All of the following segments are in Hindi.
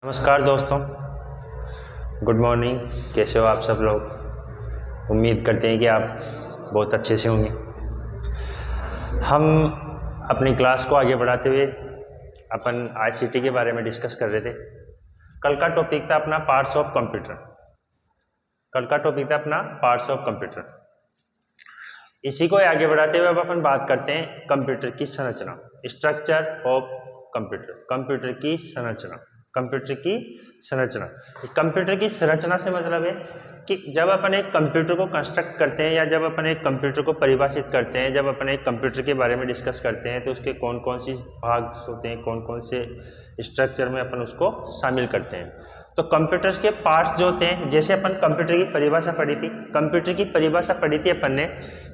नमस्कार दोस्तों, गुड मॉर्निंग। कैसे हो आप सब लोग? उम्मीद करते हैं कि आप बहुत अच्छे से होंगे। हम अपनी क्लास को आगे बढ़ाते हुए अपन आईसीटी के बारे में डिस्कस कर रहे थे। कल का टॉपिक था अपना पार्ट्स ऑफ कंप्यूटर। इसी को आगे बढ़ाते हुए अब अपन बात करते हैं कंप्यूटर की संरचना, स्ट्रक्चर ऑफ कंप्यूटर की संरचना। कंप्यूटर की संरचना से मतलब है कि जब अपन एक कंप्यूटर को कंस्ट्रक्ट करते हैं या जब अपन एक कंप्यूटर को परिभाषित करते हैं, जब अपन एक कंप्यूटर के बारे में डिस्कस करते हैं तो उसके कौन कौन सी भाग होते हैं, कौन कौन से स्ट्रक्चर में अपन उसको शामिल करते हैं। तो कंप्यूटर्स के पार्ट्स जो होते हैं, जैसे अपन कंप्यूटर की परिभाषा पढ़ी थी अपन ने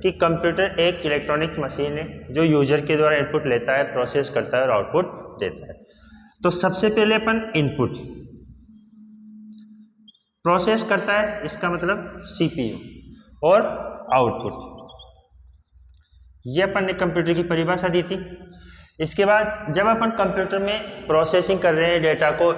कि कंप्यूटर एक इलेक्ट्रॉनिक मशीन है जो यूजर के द्वारा इनपुट लेता है, प्रोसेस करता है और आउटपुट देता है। तो सबसे पहले अपन इनपुट प्रोसेस करता है, इसका मतलब सीपीयू, और आउटपुट, ये अपन ने कंप्यूटर की परिभाषा दी थी। इसके बाद जब अपन कंप्यूटर में प्रोसेसिंग कर रहे हैं, डेटा को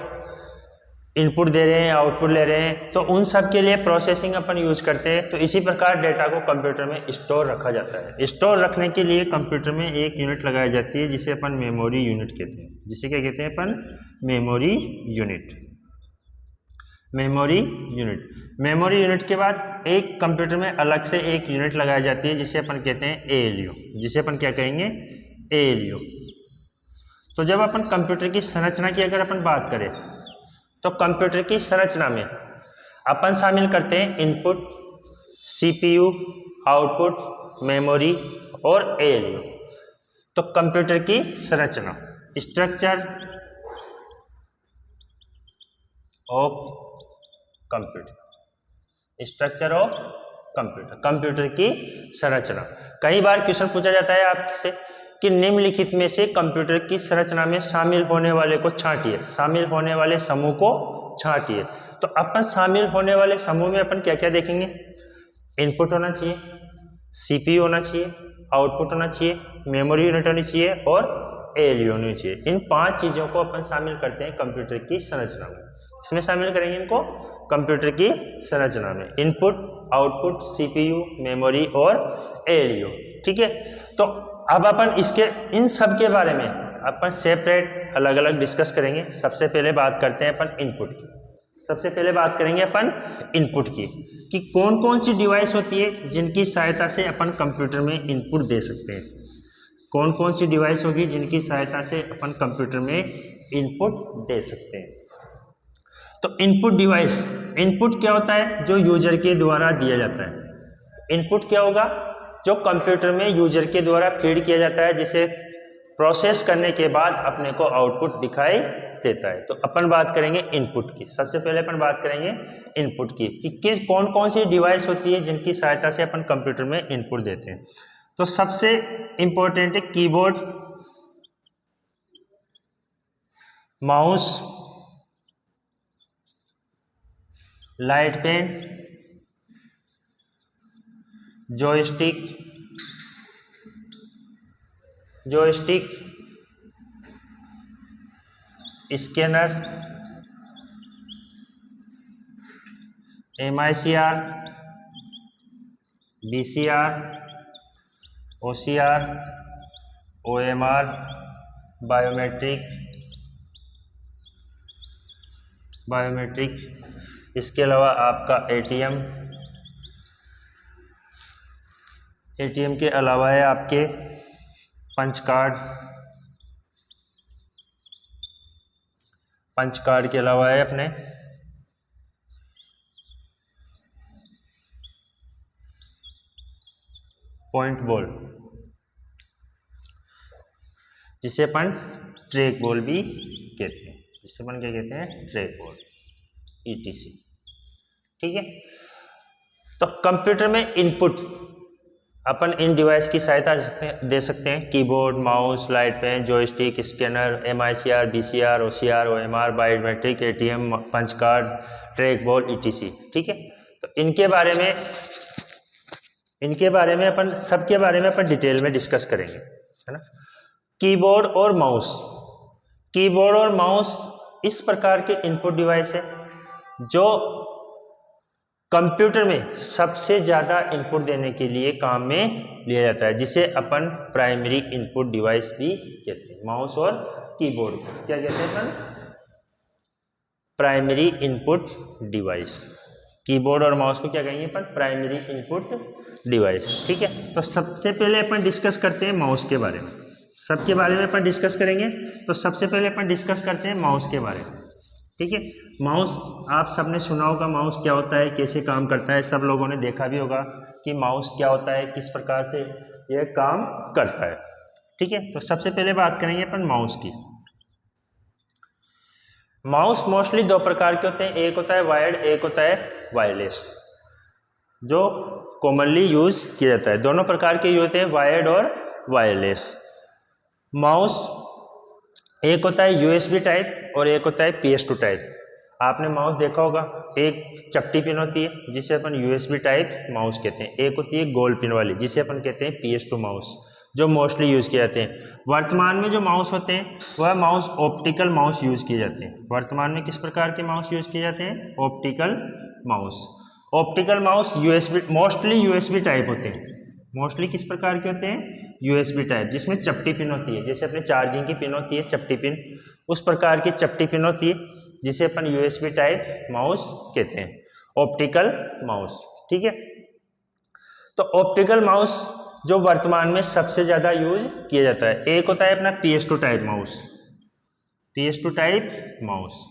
इनपुट दे रहे हैं, आउटपुट ले रहे हैं, तो उन सब के लिए प्रोसेसिंग अपन यूज करते हैं। तो इसी प्रकार डेटा को कंप्यूटर में स्टोर रखा जाता है। स्टोर रखने के लिए कंप्यूटर में एक यूनिट लगाई जाती है जिसे अपन मेमोरी यूनिट कहते हैं। जिसे क्या कहते हैं अपन? मेमोरी यूनिट के बाद एक कंप्यूटर में अलग से एक यूनिट लगाई जाती है जिसे अपन कहते हैं एएलयू। जिसे अपन क्या कहेंगे? एएलयू। तो जब अपन कंप्यूटर की संरचना की अगर अपन बात करें तो कंप्यूटर की संरचना में अपन शामिल करते हैं इनपुट, सीपीयू, आउटपुट, मेमोरी और एएलयू। तो कंप्यूटर की संरचना, स्ट्रक्चर ऑफ कंप्यूटर की संरचना। कई बार क्वेश्चन पूछा जाता है आपसे कि निम्नलिखित में से कंप्यूटर की संरचना में शामिल होने वाले को छांटिए, शामिल होने वाले समूह को छांटिए। तो अपन शामिल होने वाले समूह में अपन क्या क्या देखेंगे? इनपुट होना चाहिए, सीपीयू होना चाहिए, आउटपुट होना चाहिए, मेमोरी यूनिट होनी चाहिए और एएलयू होनी चाहिए। इन 5 चीजों को अपन शामिल करते हैं कंप्यूटर की संरचना में। इसमें शामिल करेंगे इनको कंप्यूटर की संरचना में, इनपुट, आउटपुट, सीपीयू, मेमोरी और एएलयू। ठीक है, तो अब अपन इसके इन सब के बारे में अपन सेपरेट अलग अलग डिस्कस करेंगे। सबसे पहले बात करते हैं अपन इनपुट की। कि कौन कौन सी डिवाइस होती है जिनकी सहायता से अपन कंप्यूटर में इनपुट दे सकते हैं। कौन कौन सी डिवाइस होगी जिनकी सहायता से अपन कंप्यूटर में इनपुट दे सकते हैं। तो इनपुट डिवाइस, इनपुट क्या होता है? जो यूजर के द्वारा दिया जाता है। इनपुट क्या होगा? जो कंप्यूटर में यूजर के द्वारा फीड किया जाता है, जिसे प्रोसेस करने के बाद अपने को आउटपुट दिखाई देता है। तो अपन बात करेंगे इनपुट की। सबसे पहले अपन बात करेंगे इनपुट की कि कौन कौन सी डिवाइस होती है जिनकी सहायता से अपन कंप्यूटर में इनपुट देते हैं। तो सबसे इंपॉर्टेंट है keyboard, mouse, light pen, joystick, scanner, MICR, BCR, OCR, OMR, biometric, इसके अलावा आपका ATM के अलावा है आपके पंच कार्ड के अलावा है अपने पॉइंट बॉल, जिसे अपन ट्रैक बॉल भी कहते हैं। Track ball, ETC। ठीक है, तो कंप्यूटर में इनपुट अपन इन डिवाइस की सहायता दे सकते हैं। Keyboard, mouse, light pen, joystick, scanner, MICR, BCR, OCR, OMR, biometric, ATM, punch card, trackball, ETC। ठीक है, तो इनके बारे में अपन सबके बारे में अपन डिटेल में डिस्कस करेंगे, है ना। कीबोर्ड और माउस इस प्रकार के इनपुट डिवाइस है जो कंप्यूटर में सबसे ज़्यादा इनपुट देने के लिए काम में लिया जाता है, जिसे अपन प्राइमरी इनपुट डिवाइस भी कहते हैं। माउस और कीबोर्ड को क्या कहते हैं अपन? Primary input device. कीबोर्ड और माउस को क्या कहेंगे अपन? Primary input device. ठीक है, तो सबसे पहले अपन डिस्कस करते हैं माउस के बारे में। सबके बारे में अपन डिस्कस करेंगे, तो सबसे पहले अपन डिस्कस करते हैं माउस के बारे में। ठीक है, माउस आप सबने सुना होगा माउस क्या होता है, कैसे काम करता है। सब लोगों ने देखा भी होगा कि माउस क्या होता है, किस प्रकार से यह काम करता है। ठीक है, तो सबसे पहले बात करेंगे अपन माउस की। माउस मोस्टली दो प्रकार के होते हैं, एक होता है वायर्ड, एक होता है वायरलेस, जो कॉमनली यूज किया जाता है। दोनों प्रकार के होते हैं, वायर्ड और वायरलेस। माउस एक होता है यूएसबी टाइप और एक होता है PS2 टाइप। आपने माउस देखा होगा, एक चपटी पिन होती है जिसे अपन यूएसबी टाइप माउस कहते हैं, एक होती है गोल पिन वाली जिसे अपन कहते हैं PS2 माउस, जो मोस्टली यूज़ किए जाते हैं। वर्तमान में जो माउस होते हैं वह माउस ऑप्टिकल माउस यूज़ किए जाते हैं। वर्तमान में किस प्रकार के माउस यूज़ किए जाते हैं? Optical mouse. Optical mouse mostly USB type होते हैं। मोस्टली किस प्रकार के होते हैं? यूएसबी टाइप, जिसमें चपटी पिन होती है, जैसे अपने चार्जिंग की पिन होती है चपटी पिन, उस प्रकार की चपटी पिन होती है जिसे अपन यूएसबी टाइप माउस कहते हैं, ऑप्टिकल माउस। ठीक है, तो ऑप्टिकल माउस जो वर्तमान में सबसे ज़्यादा यूज किया जाता है, एक होता है अपना PS2 type mouse, PS2 type mouse.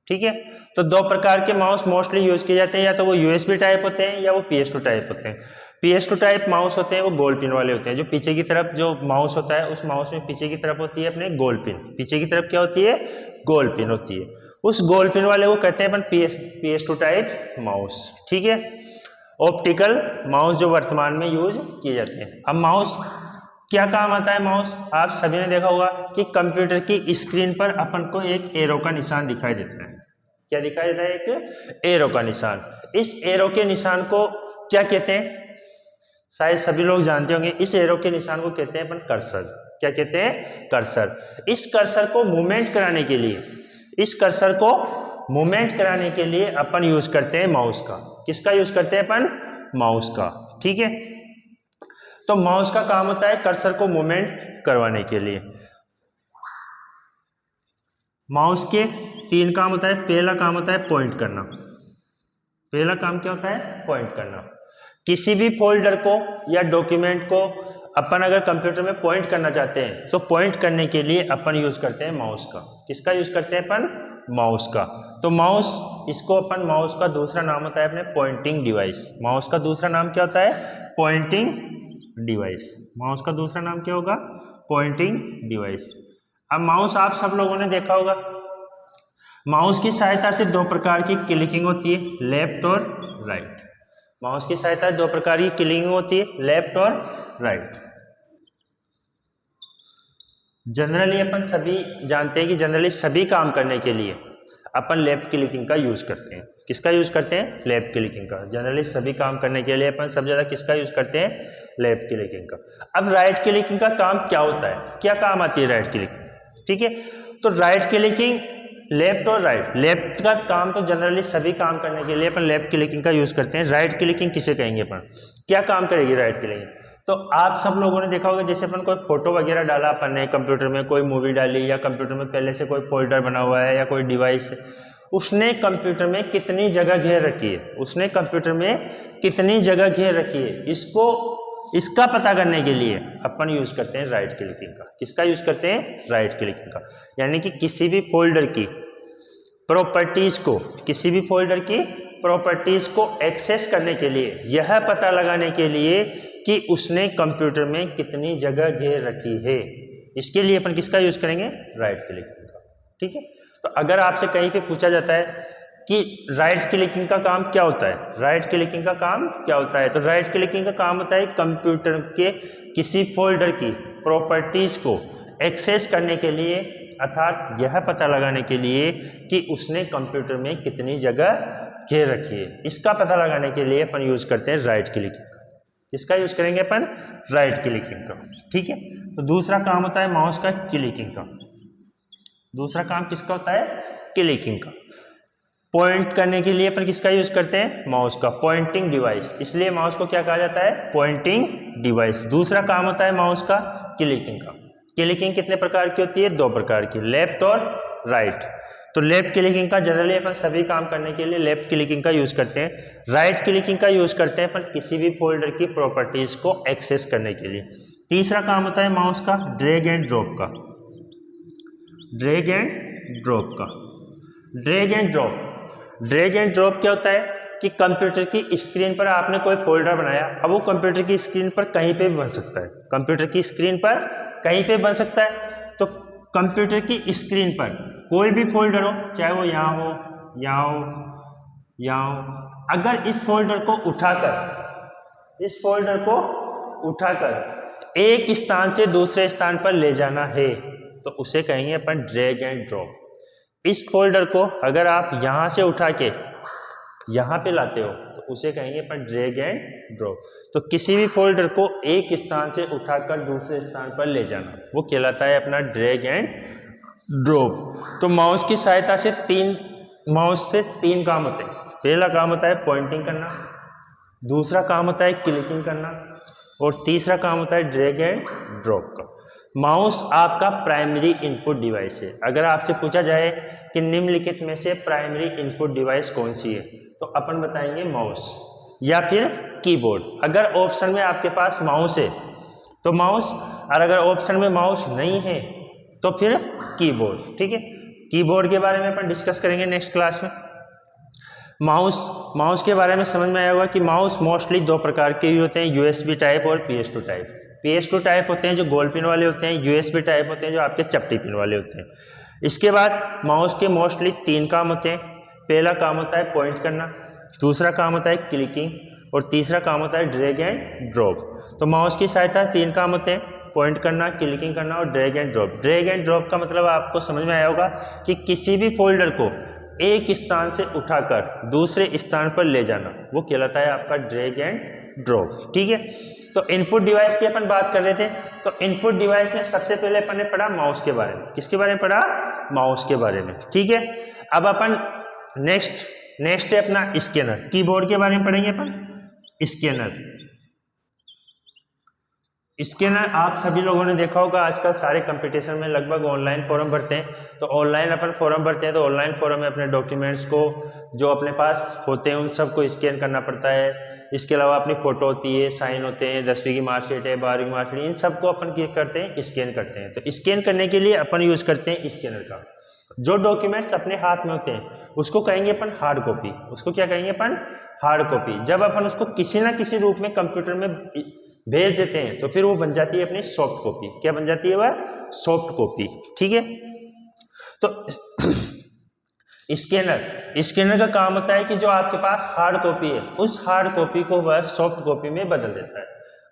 ठीक है, तो दो प्रकार के माउस मोस्टली यूज किए जाते हैं, या तो वो यूएसबी टाइप होते हैं या वो PS2 टाइप होते हैं। PS2 टाइप माउस होते हैं वो गोल पिन वाले होते हैं, जो पीछे की तरफ जो माउस होता है उस माउस में पीछे की तरफ होती है अपने गोल पिन, पीछे की तरफ क्या होती है? गोल पिन होती है। उस गोल पिन वाले को कहते हैं अपन PS2 टाइप माउस। ठीक है, ऑप्टिकल माउस जो वर्तमान में यूज किए जाते हैं। अब माउस क्या काम आता है? माउस आप सभी ने देखा होगा कि कंप्यूटर की स्क्रीन पर अपन को एक एरो का निशान दिखाई देता है। क्या दिखाई देता है? एक एरो का निशान। इस एरो के निशान को क्या कहते हैं? शायद सभी लोग जानते होंगे। इस एरो के निशान को कहते हैं अपन कर्सर। क्या कहते हैं? कर्सर। इस कर्सर को मूवमेंट कराने के लिए, इस कर्सर को मूवमेंट कराने के लिए अपन यूज करते हैं माउस का। किसका यूज करते हैं अपन? माउस का। ठीक है, तो माउस का काम होता है कर्सर को मूवमेंट करवाने के लिए। माउस के 3 काम होता है। पहला काम होता है पॉइंट करना। पहला काम क्या होता है? पॉइंट करना। किसी भी फोल्डर को या डॉक्यूमेंट को अपन अगर कंप्यूटर में पॉइंट करना चाहते हैं तो पॉइंट करने के लिए अपन यूज करते हैं माउस का। किसका यूज करते हैं अपन? माउस का। तो माउस, इसको अपन माउस का दूसरा नाम होता है अपने पॉइंटिंग डिवाइस। माउस का दूसरा नाम क्या होता है? Pointing device. माउस का दूसरा नाम क्या होगा? Pointing device. अब माउस आप सब लोगों ने देखा होगा, माउस की सहायता से 2 प्रकार की क्लिकिंग होती है, लेफ्ट और राइट। माउस की सहायता से 2 प्रकार की क्लिकिंग होती है, लेफ्ट और राइट। जनरली अपन सभी जानते हैं कि जनरली सभी काम करने के लिए अपन लेफ्ट क्लिकिंग का यूज करते हैं। किसका यूज करते हैं? लेफ्ट क्लिकिंग का। जनरली सभी काम करने के लिए अपन सबसे ज्यादा किसका यूज करते हैं? लेफ्ट क्लिकिंग का। अब राइट क्लिकिंग का काम क्या होता है? क्या काम आती है राइट क्लिकिंग? ठीक है, तो राइट क्लिकिंग, लेफ्ट और राइट, लेफ्ट का काम तो जनरली सभी काम करने के लिए अपन लेफ्ट क्लिकिंग का यूज करते हैं। राइट क्लिकिंग किसे कहेंगे अपन? क्या काम करेगी राइट क्लिकिंग? तो आप सब लोगों ने देखा होगा, जैसे अपन कोई फोटो वगैरह डाला अपन ने कंप्यूटर में, कोई मूवी डाली, या कंप्यूटर में पहले से कोई फोल्डर बना हुआ है या कोई डिवाइस है, उसने कंप्यूटर में कितनी जगह घेर रखी है, उसने कंप्यूटर में कितनी जगह घेर रखी है, इसका पता करने के लिए अपन यूज करते हैं राइट क्लिकिंग का। किसका यूज करते हैं? राइट क्लिकिंग का। यानी कि किसी भी फोल्डर की प्रॉपर्टीज को, किसी भी फोल्डर की प्रॉपर्टीज को एक्सेस करने के लिए, यह पता लगाने के लिए कि उसने कंप्यूटर में कितनी जगह घेर रखी है, इसके लिए अपन किसका यूज करेंगे? राइट क्लिकिंग का। ठीक है, तो अगर आपसे कहीं पे पूछा जाता है कि राइट क्लिकिंग का काम क्या होता है, राइट क्लिकिंग का काम क्या होता है, तो राइट क्लिकिंग का काम होता है कंप्यूटर के किसी फोल्डर की प्रॉपर्टीज को एक्सेस करने के लिए, अर्थात यह पता लगाने के लिए कि उसने कंप्यूटर में कितनी जगह घेर रखी है, इसका पता लगाने के लिए अपन यूज करते हैं राइट क्लिकिंग का। किसका यूज करेंगे अपन? राइट क्लिकिंग का। ठीक है, तो दूसरा काम होता है माउस का क्लिकिंग का। दूसरा काम किसका होता है? क्लिकिंग का। पॉइंट करने के लिए अपन किसका यूज करते हैं? माउस का, पॉइंटिंग डिवाइस, इसलिए माउस को क्या कहा जाता है? Pointing device. दूसरा काम होता है माउस का क्लिकिंग का। क्लिकिंग कितने प्रकार की होती है? 2 प्रकार की, लेफ्ट और राइट। तो लेफ्ट क्लिकिंग का जनरली अपन सभी काम करने के लिए लेफ्ट क्लिकिंग का यूज करते हैं। राइट क्लिकिंग का यूज करते हैं अपन किसी भी फोल्डर की प्रॉपर्टीज को एक्सेस करने के लिए। तीसरा काम होता है माउस का ड्रैग एंड ड्रॉप का। ड्रैग एंड ड्रॉप का। Drag and drop, drag and drop क्या होता है कि कंप्यूटर की स्क्रीन पर आपने कोई फोल्डर बनाया, अब वो कंप्यूटर की स्क्रीन पर कहीं पे भी बन सकता है। कंप्यूटर की स्क्रीन पर कहीं पे बन सकता है। तो कंप्यूटर की स्क्रीन पर कोई भी फोल्डर हो, चाहे वो यहाँ हो, यहाँ हो, यहाँ हो, अगर इस फोल्डर को उठाकर एक स्थान से दूसरे स्थान पर ले जाना है तो उसे कहेंगे अपन ड्रैग एंड ड्रॉप। इस फोल्डर को अगर आप यहां से उठा के यहां पे लाते हो तो उसे कहेंगे अपन ड्रैग एंड ड्रॉप। तो किसी भी फोल्डर को एक स्थान से उठाकर दूसरे स्थान पर ले जाना वो कहलाता है अपना ड्रैग एंड ड्रॉप। तो माउस की सहायता से माउस से तीन काम होते हैं। पहला काम होता है पॉइंटिंग करना, दूसरा काम होता है क्लिकिंग करना और तीसरा काम होता है ड्रैग एंड ड्रॉप का। माउस आपका प्राइमरी इनपुट डिवाइस है। अगर आपसे पूछा जाए कि निम्नलिखित में से प्राइमरी इनपुट डिवाइस कौन सी है तो अपन बताएंगे माउस या फिर कीबोर्ड। अगर ऑप्शन में आपके पास माउस है तो माउस, और अगर ऑप्शन में माउस नहीं है तो फिर कीबोर्ड। ठीक है, कीबोर्ड के बारे में अपन डिस्कस करेंगे नेक्स्ट क्लास में। माउस के बारे में समझ में आया होगा कि माउस मोस्टली 2 प्रकार के होते हैं, USB टाइप और PS2 टाइप। PS2 टाइप होते हैं जो गोल पिन वाले होते हैं, USB टाइप होते हैं जो आपके चपटी पिन वाले होते हैं। इसके बाद माउस के मोस्टली 3 काम होते हैं। पहला काम होता है पॉइंट करना, दूसरा काम होता है क्लिकिंग और तीसरा काम होता है ड्रैग एंड ड्रॉप। तो माउस की सहायता 3 काम होते हैं, पॉइंट करना, क्लिकिंग करना और drag and drop. Drag and drop का मतलब आपको समझ में आया होगा कि किसी भी फोल्डर को एक स्थान से उठाकर दूसरे स्थान पर ले जाना वो कहलाता है आपका ड्रैग एंड ड्रॉप। ठीक है, तो इनपुट डिवाइस की अपन बात कर रहे थे। तो इनपुट डिवाइस में सबसे पहले अपन ने पढ़ा माउस के बारे में। किसके बारे में पढ़ा? माउस के बारे में। ठीक है, अब अपन नेक्स्ट है अपना स्कैनर। कीबोर्ड के बारे में पढ़ेंगे अपन स्कैनर आप सभी लोगों ने देखा होगा आजकल सारे कंपटीशन में लगभग ऑनलाइन फॉर्म भरते हैं। तो ऑनलाइन अपन फॉर्म भरते हैं तो ऑनलाइन फॉर्म में अपने डॉक्यूमेंट्स को जो अपने पास होते हैं उन सबको स्कैन करना पड़ता है। इसके अलावा अपनी फ़ोटो होती है, साइन होते हैं, 10वीं की मार्कशीट है, 12वीं की मार्कशीट, इन सबको अपन क्या करते हैं? स्कैन करते हैं। तो स्कैन करने के लिए अपन यूज़ करते हैं स्कैनर का। जो डॉक्यूमेंट्स अपने हाथ में होते हैं उसको कहेंगे अपन हार्ड कॉपी। उसको क्या कहेंगे अपन? Hard copy. जब अपन उसको किसी ना किसी रूप में कंप्यूटर में भेज देते हैं तो फिर वो बन जाती है अपनी सॉफ्ट कॉपी। क्या बन जाती है वह? Soft copy. ठीक है, तो स्कैनर का काम होता है कि जो आपके पास हार्ड कॉपी है उस हार्ड कॉपी को वह सॉफ्ट कॉपी में बदल देता है।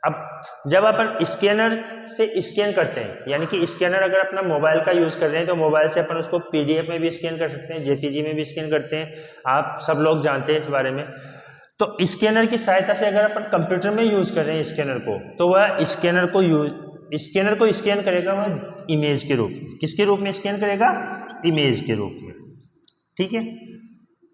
अब जब अपन स्कैनर से स्कैन करते हैं, यानी कि स्कैनर अगर अपना मोबाइल का यूज कर रहे हैं तो मोबाइल से अपन उसको PDF में भी स्कैन कर सकते हैं, JPG में भी स्कैन करते हैं। आप सब लोग जानते हैं इस बारे में। तो स्कैनर की सहायता से अगर अपन कंप्यूटर में यूज कर रहे हैं स्कैनर को तो वह स्कैनर को स्कैन करेगा वह इमेज के रूप में। किसके रूप में स्कैन करेगा? इमेज के रूप में। ठीक है,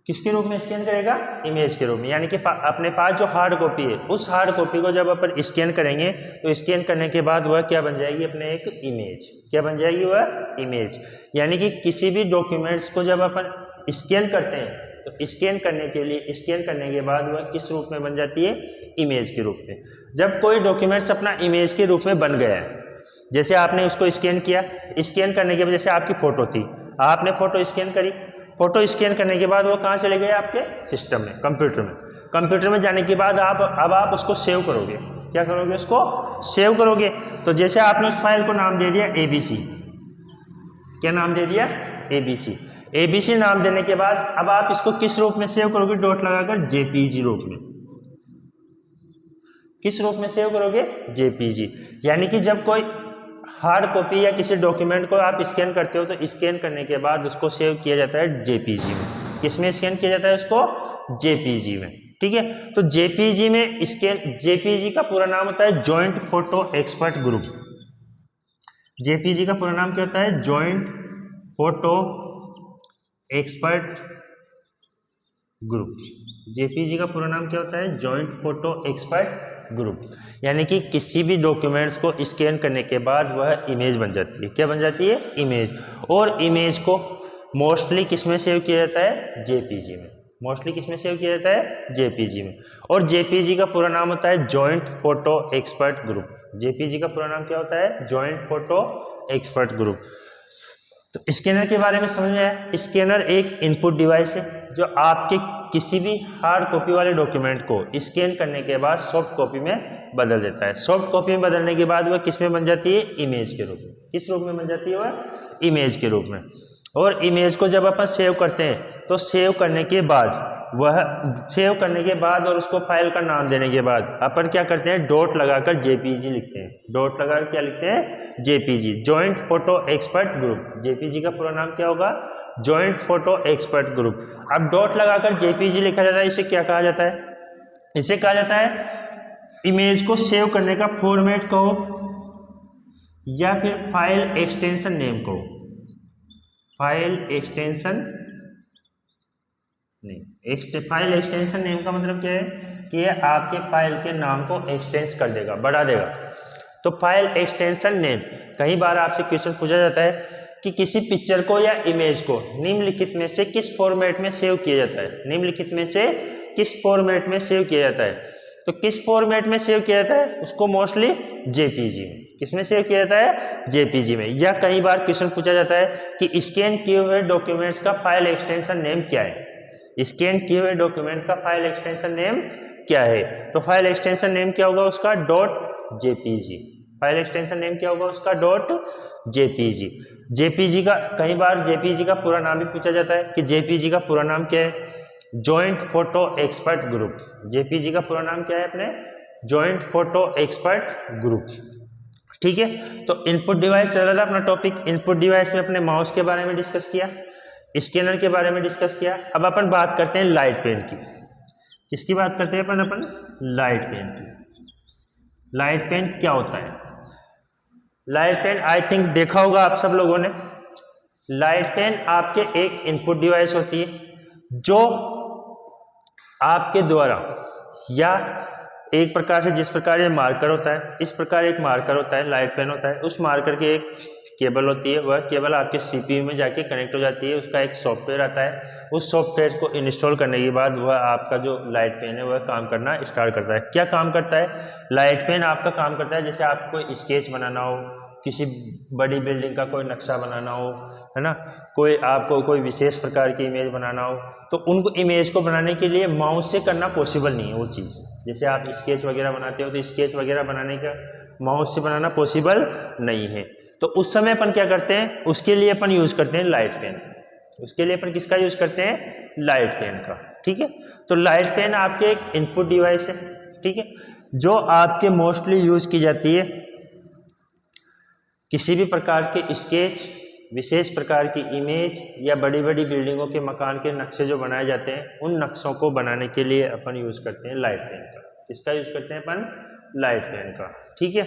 किसके रूप में स्कैन करेगा? इमेज के रूप में। यानी कि अपने पास जो हार्ड कॉपी है उस हार्ड कॉपी को जब अपन स्कैन करेंगे तो स्कैन करने के बाद वह क्या बन जाएगी? अपने एक इमेज। क्या बन जाएगी? वह इमेज। यानी कि किसी भी डॉक्यूमेंट्स को जब अपन स्कैन करते हैं तो स्कैन करने के बाद वह किस रूप में बन जाती है? इमेज के रूप में। जब कोई डॉक्यूमेंट्स अपना इमेज के रूप में बन गया है, जैसे आपने उसको स्कैन किया, स्कैन करने के बाद जैसे आपकी फोटो थी, आपने फोटो स्कैन करी, फोटो स्कैन करने के बाद वो कहाँ चले गए? आपके सिस्टम में, कंप्यूटर में जाने के बाद अब आप उसको सेव करोगे। क्या करोगे? उसको सेव करोगे। तो जैसे आपने उस फाइल को नाम दे दिया ABC। क्या नाम दे दिया? ABC नाम देने के बाद अब आप इसको किस रूप में सेव करोगे? डॉट लगाकर JPG रूप में। किस रूप में सेव करोगे? JPG। यानी कि जब कोई हार्ड कॉपी या किसी डॉक्यूमेंट को आप स्कैन करते हो तो स्कैन करने के बाद उसको सेव किया जाता है JPG में। किसमें स्कैन किया जाता है उसको? JPG में। ठीक है, तो JPG का पूरा नाम होता है joint photo expert group. JPG का पूरा नाम क्या होता है? Joint photo expert group. JPG का पूरा नाम क्या होता है? Joint photo expert group. यानी कि किसी भी डॉक्यूमेंट्स को स्कैन करने के बाद वह इमेज बन जाती है। क्या बन जाती है? इमेज। और इमेज को मोस्टली किस में सेव किया जाता है? जेपीजी में। मोस्टली किस में सेव किया जाता है? जेपीजी में। और जेपीजी का पूरा नाम होता है joint photo expert group. JPG का पूरा नाम क्या होता है? Joint photo expert group. तो स्कैनर के बारे में समझ में आया। स्कैनर एक इनपुट डिवाइस है जो आपके किसी भी हार्ड कॉपी वाले डॉक्यूमेंट को स्कैन करने के बाद सॉफ्ट कॉपी में बदल देता है। सॉफ्ट कॉपी में बदलने के बाद वह किस में बन जाती है? इमेज के रूप में। किस रूप में बन जाती है वह? इमेज के रूप में। और इमेज को जब अपन सेव करते हैं तो सेव करने के बाद और उसको फाइल का नाम देने के बाद अपन क्या करते हैं? डॉट लगाकर जेपीजी लिखते हैं। डॉट लगाकर क्या लिखते हैं? JPG, joint photo expert group. JPG का पूरा नाम क्या होगा? Joint photo expert group. अब डॉट लगाकर जेपीजी लिखा जाता है, इसे क्या कहा जाता है? इसे कहा जाता है इमेज को सेव करने का फॉर्मेट कहो या फिर फाइल एक्सटेंशन नेम कहो। फाइल एक्सटेंशन नहीं, फाइल एक्सटेंशन नेम का मतलब क्या है? कि ये आपके फाइल के नाम को एक्सटेंस कर देगा, बढ़ा देगा। तो फाइल एक्सटेंशन नेम। कई बार आपसे क्वेश्चन पूछा जाता है कि किसी पिक्चर को या इमेज को निम्नलिखित में से किस फॉर्मेट में सेव किया जाता है? निम्नलिखित में से किस फॉर्मेट में सेव किया जाता है? तो किस फॉर्मेट में सेव किया जाता है? उसको मोस्टली जेपीजी में। किसमें सेव किया जाता है? जेपीजी में। या कई बार क्वेश्चन पूछा जाता है कि स्कैन किए हुए डॉक्यूमेंट्स का फाइल एक्सटेंशन नेम क्या है? स्कैन किए हुए डॉक्यूमेंट का फाइल एक्सटेंशन नेम क्या है? तो फाइल एक्सटेंशन नेम क्या होगा उसका? Dot JPG. File extension name क्या होगा उसका? Dot JPG. जेपीजी का कई बार जेपीजी का पूरा नाम भी पूछा जाता है कि जेपीजी का पूरा नाम क्या है? Joint photo expert group. JPG का पूरा नाम क्या है अपने? Joint photo expert group. ठीक है। तो इनपुट डिवाइस चल रहा था अपना टॉपिक। इनपुट डिवाइस में अपने माउस के बारे में डिस्कस किया, स्कैनर के बारे में डिस्कस किया। अब अपन बात करते हैं लाइट पेन की। किसकी बात करते हैं अपन? लाइट पेन की। लाइट पेन क्या होता है? लाइट पेन आई थिंक देखा होगा आप सब लोगों ने। लाइट पेन आपके एक इनपुट डिवाइस होती है जो आपके द्वारा या एक प्रकार से जिस प्रकार ये मार्कर होता है, इस प्रकार एक मार्कर होता है, लाइट पेन होता है। उस मार्कर की एक केबल होती है, वह केबल आपके सीपीयू में जाके कनेक्ट हो जाती है। उसका एक सॉफ्टवेयर आता है, उस सॉफ्टवेयर को इंस्टॉल करने के बाद वह आपका जो लाइट पेन है वह काम करना स्टार्ट करता है। क्या काम करता है? लाइट पेन आपका काम करता है जैसे आपको कोई स्केच बनाना हो, किसी बड़ी बिल्डिंग का कोई नक्शा बनाना हो, है ना, कोई आपको कोई विशेष प्रकार की इमेज बनाना हो, तो उनको इमेज को बनाने के लिए माउस से करना पॉसिबल नहीं है वो चीज़। जैसे आप स्केच वगैरह बनाते हो तो स्केच वगैरह बनाने का माउस से बनाना पॉसिबल नहीं है। तो उस समय अपन क्या करते हैं? उसके लिए अपन यूज़ करते हैं लाइट पेन। उसके लिए अपन किसका यूज़ करते हैं? लाइट पेन का। ठीक है। तो लाइट पेन आपके एक इनपुट डिवाइस है, ठीक है, जो आपके मोस्टली यूज़ की जाती है किसी भी प्रकार के स्केच, विशेष प्रकार की इमेज या बड़ी बड़ी बिल्डिंगों के मकान के नक्शे जो बनाए जाते हैं, उन नक्शों को बनाने के लिए अपन यूज़ करते हैं लाइट पेन का। किसका यूज़ करते हैं अपन? लाइट पेन का। ठीक है।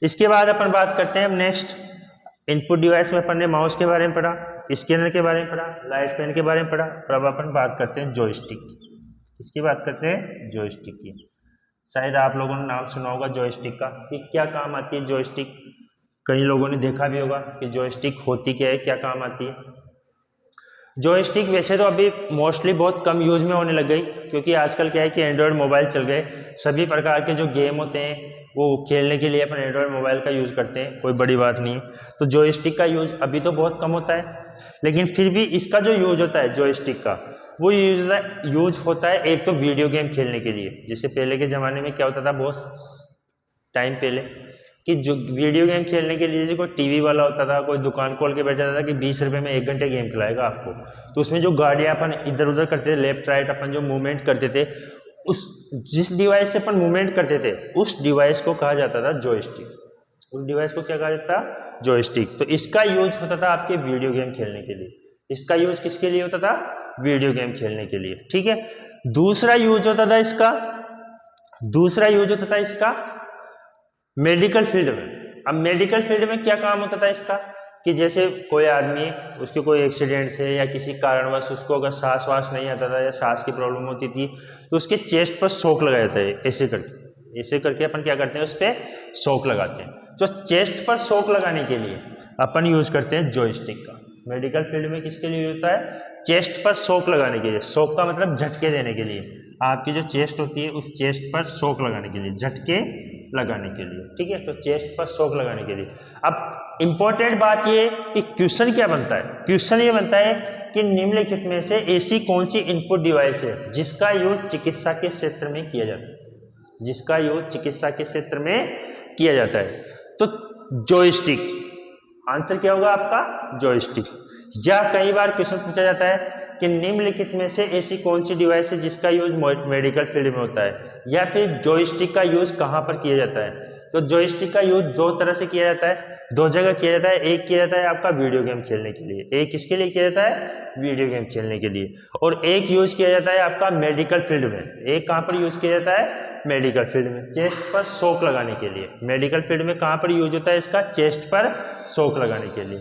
इसके बाद अपन बात करते हैं नेक्स्ट इनपुट डिवाइस में अपन ने माउस के बारे में पढ़ा, स्कैनर के बारे में पढ़ा, लाइट पेन के बारे में पढ़ा। और अब अपन बात करते हैं जॉयस्टिक। किसकी बात करते हैं? जॉयस्टिक की। शायद आप लोगों ने नाम सुना होगा जॉयस्टिक का, कि क्या काम आती है जॉयस्टिक। कई लोगों ने देखा भी होगा कि जॉयस्टिक होती क्या है, क्या काम आती है। जॉयस्टिक वैसे तो अभी मोस्टली बहुत कम यूज़ में होने लग गई, क्योंकि आजकल क्या है कि एंड्रॉयड मोबाइल चल गए। सभी प्रकार के जो गेम होते हैं वो खेलने के लिए अपन एंड्रॉयड मोबाइल का यूज़ करते हैं, कोई बड़ी बात नहीं है। तो जॉयस्टिक का यूज़ अभी तो बहुत कम होता है, लेकिन फिर भी इसका जो यूज़ होता है जॉयस्टिक का, वो यूज होता है एक तो वीडियो गेम खेलने के लिए। जैसे पहले के ज़माने में क्या होता था, बहुत टाइम पहले, कि जो वीडियो गेम खेलने के लिए जैसे कोई टीवी वाला होता था, कोई दुकान खोल के बैठ जाता था कि 20 रुपये में 1 घंटे गेम खिलाएगा आपको। तो उसमें जो गाड़ियाँ अपन इधर उधर करते थे, लेफ्ट राइट अपन जो मूवमेंट करते थे, उस जिस डिवाइस से अपन मूवमेंट करते थे उस डिवाइस को कहा जाता था जॉयस्टिक। उस डिवाइस को क्या कहा जाता था? जॉयस्टिक। तो इसका यूज होता था आपके वीडियो गेम खेलने के लिए। इसका यूज किसके लिए होता था? वीडियो गेम खेलने के लिए। ठीक है। दूसरा यूज होता था इसका मेडिकल फील्ड में। अब मेडिकल फील्ड में क्या काम होता था इसका? कि जैसे कोई आदमी उसके कोई एक्सीडेंट से या किसी कारणवश उसको अगर सांस वास नहीं आता था या सांस की प्रॉब्लम होती थी तो उसके चेस्ट पर शॉक लगाया जाता है। ऐसे करके अपन क्या करते हैं, उस पर शॉक लगाते हैं। तो चेस्ट पर शॉक लगाने के लिए अपन यूज करते हैं जॉयस्टिक का। मेडिकल फील्ड में किसके लिए होता है, चेस्ट पर शॉक लगाने के लिए। शॉक का मतलब झटके देने के लिए, आपकी जो चेस्ट होती है उस चेस्ट पर शॉक लगाने के लिए, झटके लगाने के लिए, ठीक है। तो चेस्ट पर शॉक लगाने के लिए। अब इंपॉर्टेंट बात ये कि क्वेश्चन क्या बनता है, क्वेश्चन ये बनता है कि निम्नलिखित में से ऐसी कौन सी इनपुट डिवाइस है जिसका यूज चिकित्सा के क्षेत्र में किया जाता है, जिसका यूज चिकित्सा के क्षेत्र में किया जाता है। तो जॉयस्टिक, आंसर क्या होगा आपका, जॉयस्टिक। या कई बार क्वेश्चन पूछा जाता है कि निम्नलिखित में से ऐसी कौन सी डिवाइस है जिसका यूज मेडिकल फील्ड में होता है, या फिर जॉयस्टिक का यूज कहां पर किया जाता है। तो जॉयस्टिक का यूज दो तरह से किया जाता है, दो जगह किया जाता है। एक किया जाता है आपका वीडियो गेम खेलने के लिए, एक किसके लिए किया जाता है, वीडियो गेम खेलने के लिए। और एक यूज किया जाता है आपका मेडिकल फील्ड में। एक कहां पर यूज किया जाता है, मेडिकल फील्ड में, चेस्ट पर शॉक लगाने के लिए। मेडिकल फील्ड में कहां पर यूज होता है इसका, चेस्ट पर शॉक लगाने के लिए,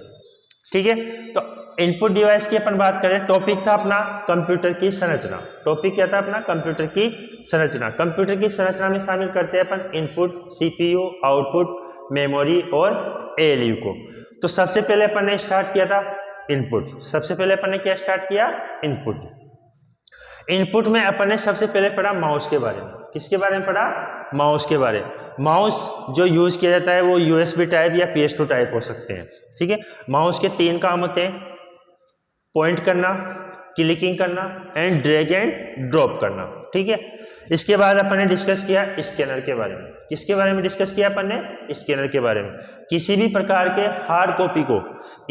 ठीक है। तो इनपुट डिवाइस की अपन बात करें, टॉपिक था अपना कंप्यूटर की संरचना। टॉपिक क्या था अपना, कंप्यूटर की संरचना। कंप्यूटर की संरचना में शामिल करते हैं अपन इनपुट, सीपीयू, आउटपुट, मेमोरी और एएलयू को। तो सबसे पहले अपन ने स्टार्ट किया था इनपुट। सबसे पहले अपन ने क्या स्टार्ट किया, इनपुट। इनपुट में अपन ने सबसे पहले पढ़ा माउस के बारे में। किसके बारे में पढ़ा, माउस के बारे में। माउस जो यूज किया जाता है वो यूएसबी टाइप या PS2 टाइप हो सकते हैं, ठीक है। माउस के 3 काम होते हैं, पॉइंट करना, क्लिकिंग करना एंड ड्रैग एंड ड्रॉप करना, ठीक है। इसके बाद अपन ने डिस्कस किया स्कैनर के बारे में। किसके बारे में डिस्कस किया अपन ने, स्कैनर के बारे में। किसी भी प्रकार के हार्ड कॉपी को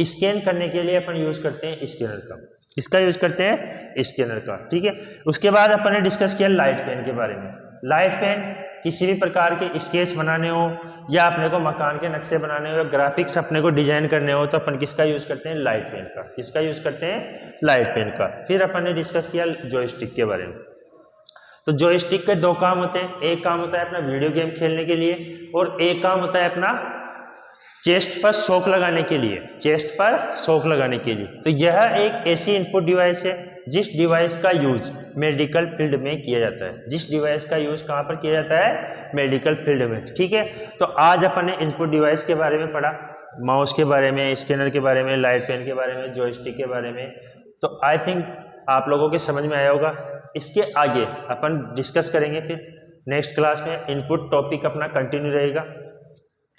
स्कैन करने के लिए अपन यूज करते हैं स्कैनर का। इसका यूज करते हैं, स्कैनर का, ठीक है। उसके बाद अपन ने डिस्कस किया लाइट पेन के बारे में। लाइट पेन किसी भी प्रकार के स्केच बनाने हो या अपने को मकान के नक्शे बनाने हो या ग्राफिक्स अपने को डिजाइन करने हो तो अपन किसका यूज करते हैं, लाइट पेन का। किसका यूज करते हैं, लाइट पेन का। फिर अपन ने डिस्कस किया जॉयस्टिक के बारे में। तो जॉयस्टिक के 2 काम होते हैं, एक काम होता है अपना वीडियो गेम खेलने के लिए और एक काम होता है अपना चेस्ट पर शॉक लगाने के लिए, चेस्ट पर शॉक लगाने के लिए। तो यह एक ऐसी इनपुट डिवाइस है जिस डिवाइस का यूज मेडिकल फील्ड में किया जाता है। जिस डिवाइस का यूज कहां पर किया जाता है, मेडिकल फील्ड में, ठीक है। तो आज अपन ने इनपुट डिवाइस के बारे में पढ़ा, माउस के बारे में, स्कैनर के बारे में, लाइट पेन के बारे में, जॉयस्टिक के बारे में। तो आई थिंक आप लोगों के समझ में आया होगा। इसके आगे अपन डिस्कस करेंगे फिर नेक्स्ट क्लास में। इनपुट टॉपिक अपना कंटिन्यू रहेगा,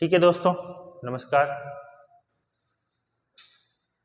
ठीक है दोस्तों। नमस्कार।